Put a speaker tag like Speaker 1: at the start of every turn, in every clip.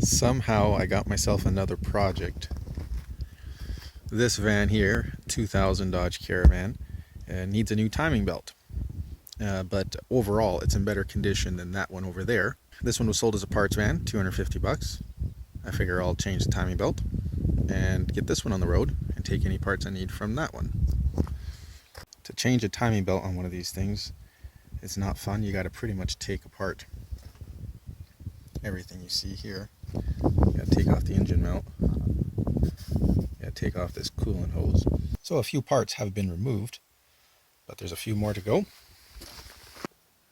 Speaker 1: Somehow I got myself another project. This van here, 2000 Dodge Caravan, needs a new timing belt. But overall it's in better condition than that one over there. This one was sold as a parts van, 250 bucks. I figure I'll change the timing belt and get this one on the road and take any parts I need from that one. To change a timing belt on one of these things, it's not fun. You got to pretty much take apart everything you see here. You got to take off the engine mount. You got to take off this coolant hose. So a few parts have been removed, but there's a few more to go.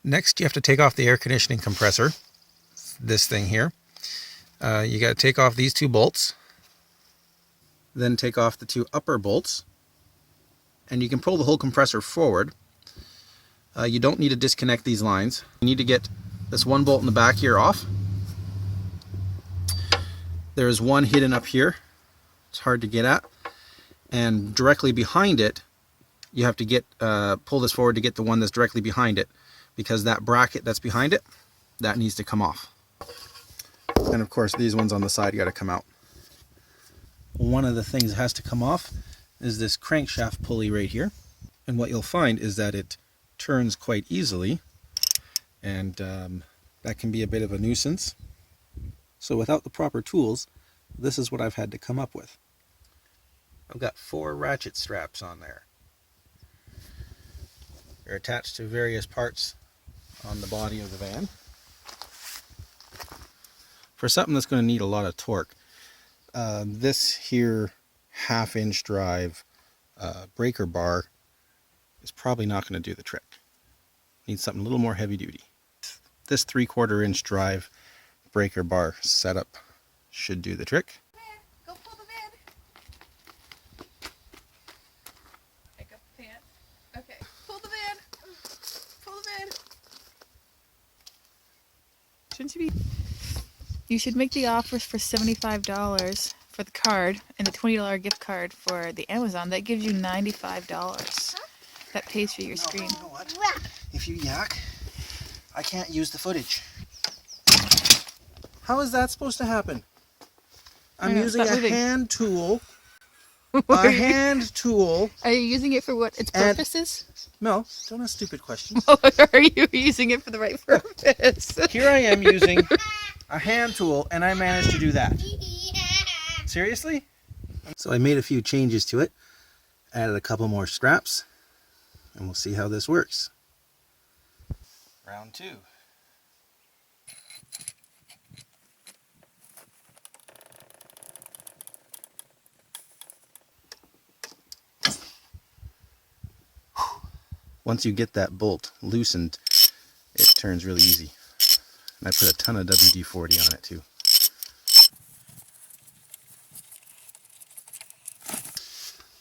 Speaker 1: Next, you have to take off the air conditioning compressor, this thing here. You got to take off these two bolts, then take off the two upper bolts, and you can pull the whole compressor forward. You don't need to disconnect these lines. You need to get this one bolt in the back here off. There's one hidden up here. It's hard to get at. And directly behind it, you have to get pull this forward to get the one that's directly behind it, because that bracket that's behind it, that needs to come off. And of course these ones on the side got to come out. One of the things that has to come off is this crankshaft pulley right here. And what you'll find is that it turns quite easily, and that can be a bit of a nuisance. So without the proper tools, this is what I've had to come up with. I've got 4 ratchet straps on there. They're attached to various parts on the body of the van. For something that's going to need a lot of torque, this here 1/2-inch drive breaker bar is probably not going to do the trick. Needs something a little more heavy duty. This 3/4-inch drive breaker bar setup should do the trick.
Speaker 2: Go pull the van. Pick up the pants. Okay, pull the van. Pull the van. Shouldn't you be? You should make the offers for $75 for the card and the $20 gift card for the Amazon. That gives you $95. That pays for your screen.
Speaker 3: You know what? If you yak, I can't use the footage. How is that supposed to happen? I'm using a hand tool. A hand tool.
Speaker 2: Are you using it for what its purpose is?
Speaker 3: Mel, don't ask stupid questions.
Speaker 2: Are you using it for the right purpose?
Speaker 3: Here I am using a hand tool, and I managed to do that. Seriously? So I made a few changes to it. Added a couple more straps, and we'll see how this works. Round 2. Once you get that bolt loosened, it turns really easy. And I put a ton of WD-40 on it too.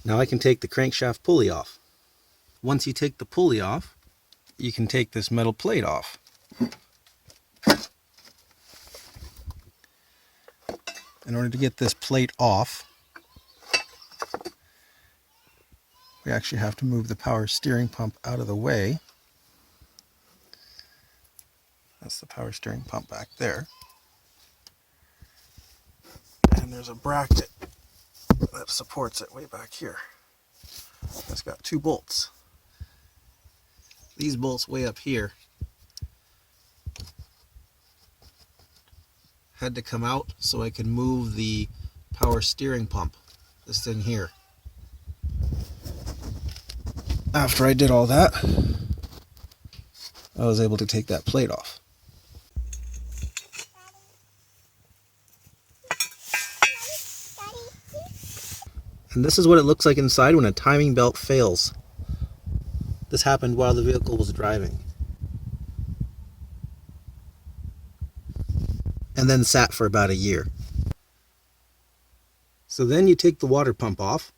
Speaker 3: Now I can take the crankshaft pulley off. Once you take the pulley off, you can take this metal plate off. In order to get this plate off, we actually have to move the power steering pump out of the way. That's the power steering pump back there. And there's a bracket that supports it way back here. It's got 2 bolts. These bolts way up here had to come out so I could move the power steering pump, this thing here. After I did all that, I was able to take that plate off. And this is what it looks like inside when a timing belt fails. This happened while the vehicle was driving. And then sat for about a year. So then you take the water pump off.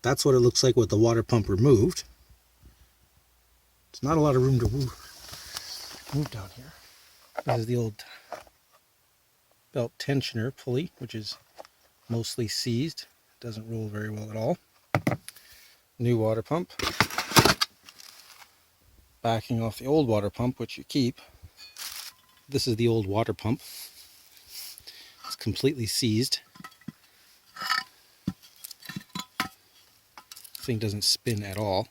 Speaker 3: That's what it looks like with the water pump removed. There's not a lot of room to move down here. This is the old belt tensioner pulley, which is mostly seized. It doesn't roll very well at all. New water pump. Backing off the old water pump, which you keep. This is the old water pump. It's completely seized. Thing doesn't spin at all.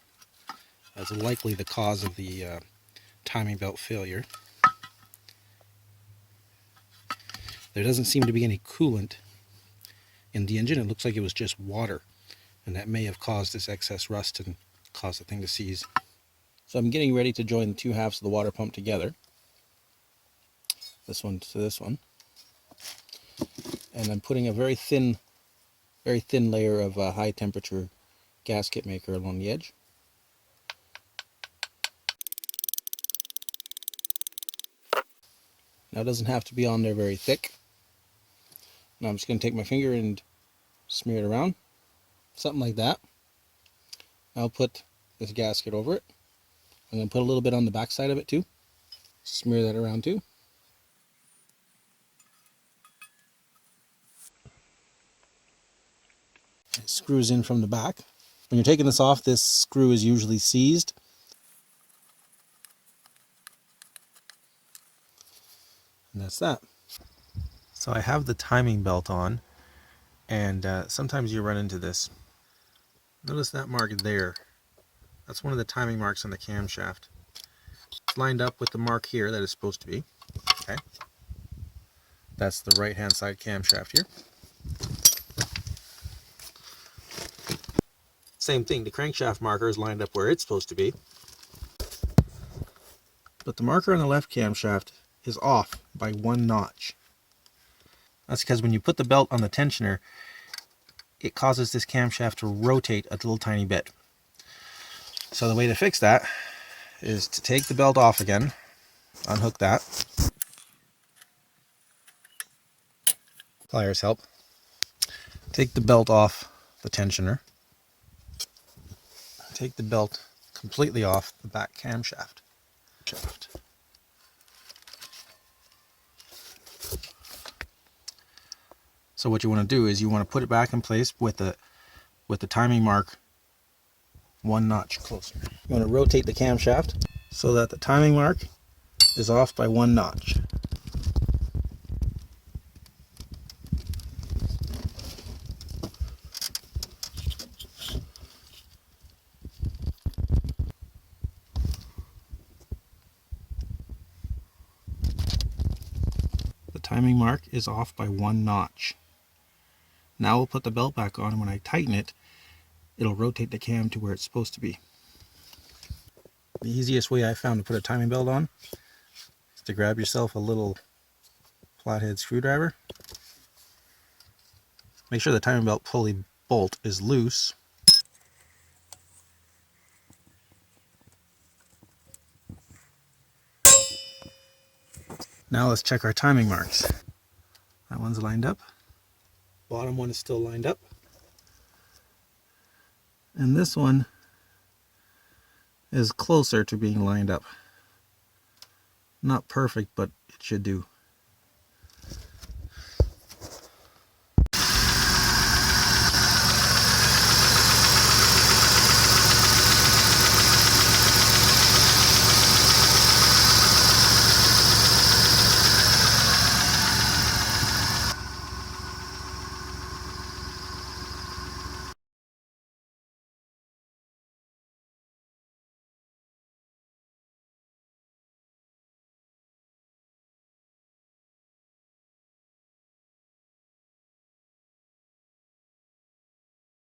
Speaker 3: That's likely the cause of the timing belt failure. There doesn't seem to be any coolant in the engine. It looks like it was just water, and that may have caused this excess rust and caused the thing to seize. So I'm getting ready to join the two halves of the water pump together, this one to this one, and I'm putting a very thin layer of high temperature gasket maker along the edge. Now it doesn't have to be on there very thick. Now I'm just going to take my finger and smear it around, something like that. I'll put this gasket over it. I'm going to put a little bit on the back side of it too. Smear that around too. It screws in from the back. When you're taking this off, this screw is usually seized. And that's that. So I have the timing belt on, and sometimes you run into this. Notice that mark there. That's one of the timing marks on the camshaft. It's lined up with the mark here that it's supposed to be. Okay. That's the right hand side camshaft here. Same thing, the crankshaft marker is lined up where it's supposed to be. But the marker on the left camshaft is off by 1 notch. That's because when you put the belt on the tensioner, it causes this camshaft to rotate a little tiny bit. So the way to fix that is to take the belt off again, unhook that. Pliers help. Take the belt off the tensioner. Take the belt completely off the back camshaft. So what you want to do is you want to put it back in place with the timing mark 1 notch closer. You want to rotate the camshaft so that the timing mark is off by 1 notch. The timing mark is off by 1 notch. Now we'll put the belt back on, and when I tighten it, it'll rotate the cam to where it's supposed to be. The easiest way I found to put a timing belt on is to grab yourself a little flathead screwdriver. Make sure the timing belt pulley bolt is loose. Now let's check our timing marks. That one's lined up. Bottom one is still lined up. And this one is closer to being lined up. Not perfect, but it should do.